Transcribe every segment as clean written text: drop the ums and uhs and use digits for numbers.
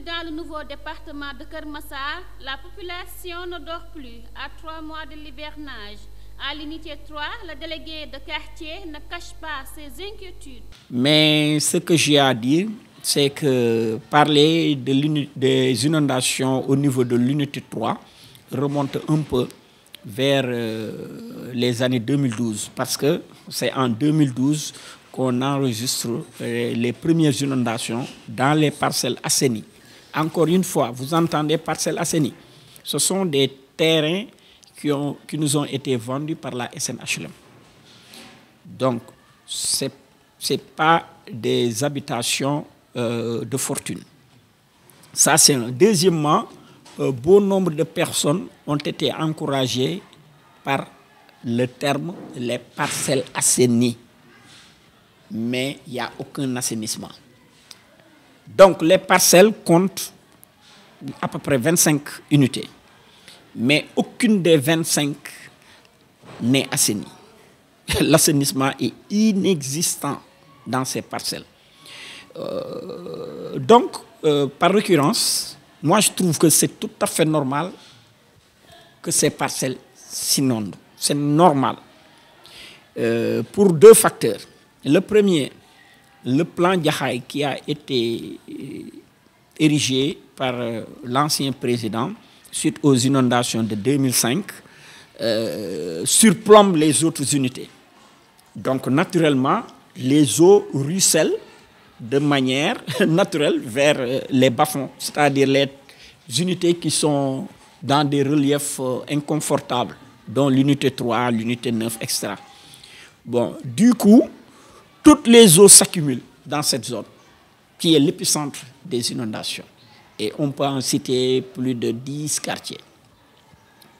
Dans le nouveau département de Keur Massar, la population ne dort plus à 3 mois de l'hivernage. À l'unité 3, le délégué de quartier ne cache pas ses inquiétudes. Mais ce que j'ai à dire, c'est que parler des inondations au niveau de l'unité 3 remonte un peu vers les années 2012, parce que c'est en 2012 qu'on enregistre les premières inondations dans les parcelles assainies. Encore une fois, vous entendez parcelles assainies. Ce sont des terrains qui nous ont été vendus par la SNHLM. Donc, ce n'est pas des habitations de fortune. Ça, c'est un. Deuxièmement, un bon nombre de personnes ont été encouragées par le terme les parcelles assainies. Mais il n'y a aucun assainissement. Donc, les parcelles comptent à peu près 25 unités. Mais aucune des 25 n'est assainie. L'assainissement est inexistant dans ces parcelles. Donc, par récurrence, moi je trouve que c'est tout à fait normal que ces parcelles s'inondent. C'est normal. Pour deux facteurs. Le premier, le plan Jaxaay qui a été érigé par l'ancien président suite aux inondations de 2005 surplombe les autres unités. Donc naturellement, les eaux ruissellent de manière naturelle vers les bas-fonds, c'est-à-dire les unités qui sont dans des reliefs inconfortables, dont l'unité 3, l'unité 9, etc. Bon, du coup, toutes les eaux s'accumulent dans cette zone, qui est l'épicentre des inondations. Et on peut en citer plus de 10 quartiers.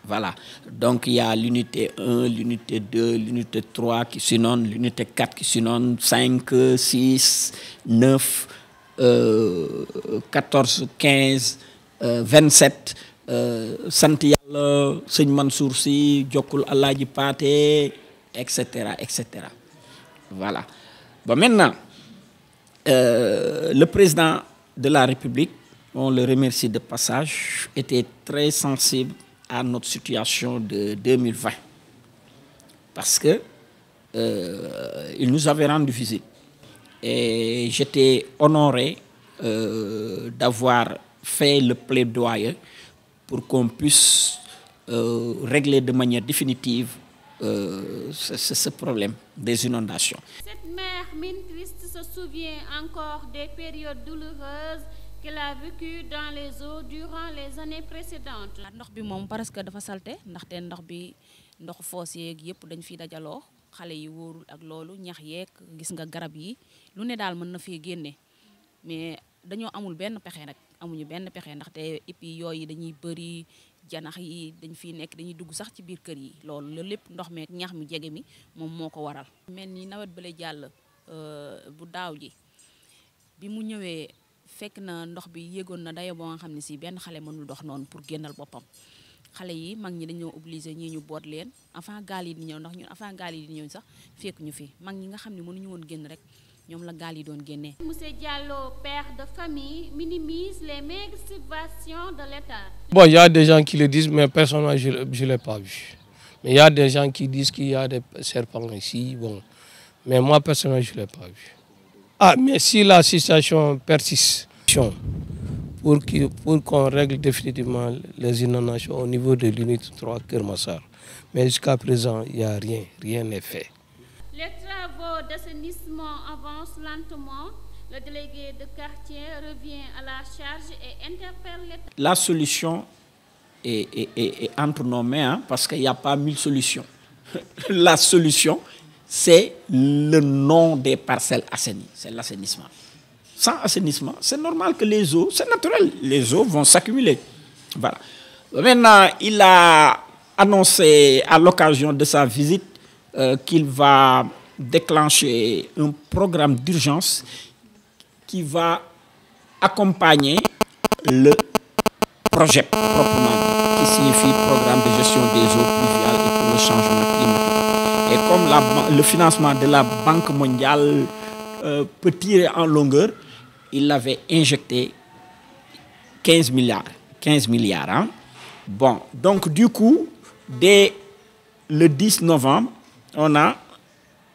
Voilà. Donc il y a l'unité 1, l'unité 2, l'unité 3 qui s'inonde, l'unité 4 qui s'inonde, 5, 6, 9, 14, 15, 27, Sant Yalla, Sëñ Mansour Sy, Jokkul Alaaji Paate, etc., etc. Voilà. Bon, maintenant, le président de la République, on le remercie de passage, était très sensible à notre situation de 2020. Parce que il nous avait rendu visite. Et j'étais honoré d'avoir fait le plaidoyer pour qu'on puisse régler de manière définitive ce problème des inondations. Cette mère mintriste se souvient encore des périodes douloureuses qu'elle a vécues dans les eaux durant les années précédentes. ndox bi moom parce que dafa salte ndaxte ndox bi ndox foos yeeg yëpp dañ fi dajaloo xale yi wóorul ak loolu ñax yeeg gis nga garab yi lu ne daal mën na fee génne mais dañoo amul benn pexe nag amuñu benn pexe ndaxte et puis yooyu dañuy bëri janax yi dañ fiy nekk dañuy dugg sax ci biir kër yi loolu lépp ndox meek ñax mi jege mi moom moo ko waral. mel ni nawet bale jàll bu daaw ji bi mu ñëwee fekk na ndox bi yéegoon na dayo boo nga xam ne si benn xale mënul dox noonu pour génnal boppam xale yi mag ñi dañoo obligé ñii ñu boot leen avant gaal yi di ñëw ndax ñun avant gaal yi di ñëw sax fekk ñu fi mag ñi nga xam ne mënuñu woon génn rek ñoom la gaal yi doon génnee. Monsieur Diallo, père de famille, minimise les maigres subventions de l'État. Bon, il y a des gens qui le disent, mais personnellement, je ne l'ai pas vu. Mais il y a des gens qui disent qu'il y a des serpents ici. Bon. Mais moi, personnellement, je ne l'ai pas vu. Ah, mais si la situation persiste, pour qu'on règle définitivement les inondations au niveau de l'unité 3 Keur Massar. Mais jusqu'à présent, il n'y a rien, rien n'est fait. Les travaux d'assainissement avancent lentement. Le délégué de quartier revient à la charge et interpelle l'État. La solution est entre nos mains, parce qu'il n'y a pas 1000 solutions. La solution, c'est le nom des parcelles assainies, c'est l'assainissement. Sans assainissement, c'est normal que les eaux, c'est naturel, les eaux vont s'accumuler. Voilà. Maintenant, il a annoncé à l'occasion de sa visite qu'il va déclencher un programme d'urgence qui va accompagner le projet proprement dit, qui signifie Programme de gestion des eaux pluviales et pour le changement climatique. Et comme le financement de la Banque mondiale peut tirer en longueur, il avait injecté 15 milliards. 15 milliards. Hein? Bon, donc du coup, dès le 10 novembre, on a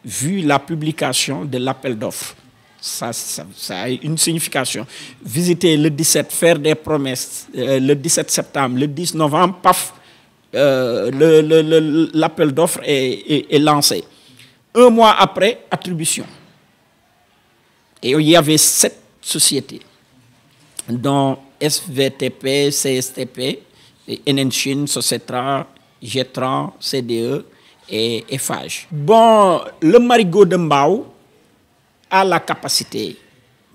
vu la publication de l'appel d'offres. Ça a une signification. Visiter le 17, faire des promesses, le 17 septembre, le 10 novembre, paf, l'appel d'offres est lancé. Un mois après, attribution. Et il y avait 7 sociétés, dont SVTP, CSTP, Enenchine, Socetra, Getran, CDE et Eiffage. Bon, le marigot de Mbao a la capacité,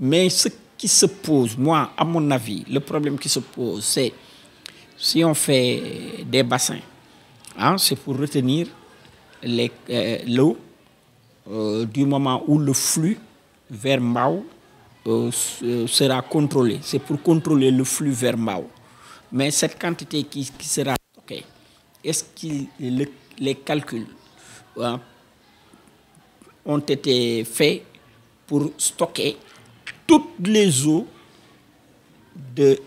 mais ce qui se pose, moi, à mon avis, le problème qui se pose, c'est si on fait des bassins, hein, c'est pour retenir l'eau du moment où le flux vers Mbao sera contrôlé. C'est pour contrôler le flux vers Mbao. Mais cette quantité qui sera stockée, est-ce que les calculs ont été faits pour stocker toutes les eaux de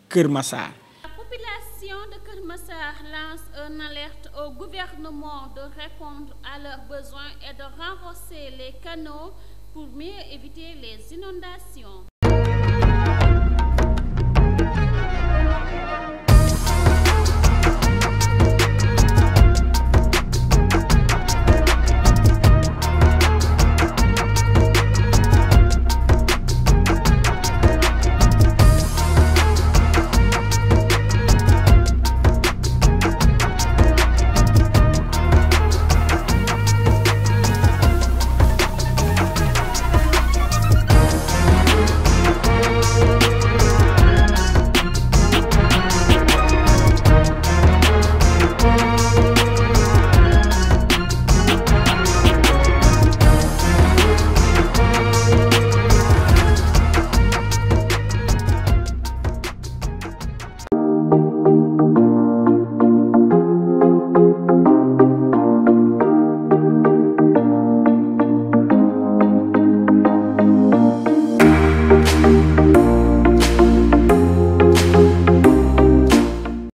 Keur Massar? La population de Keur Massar lance une alerte au gouvernement de répondre à leurs besoins et de renforcer les canaux pour mieux éviter les inondations.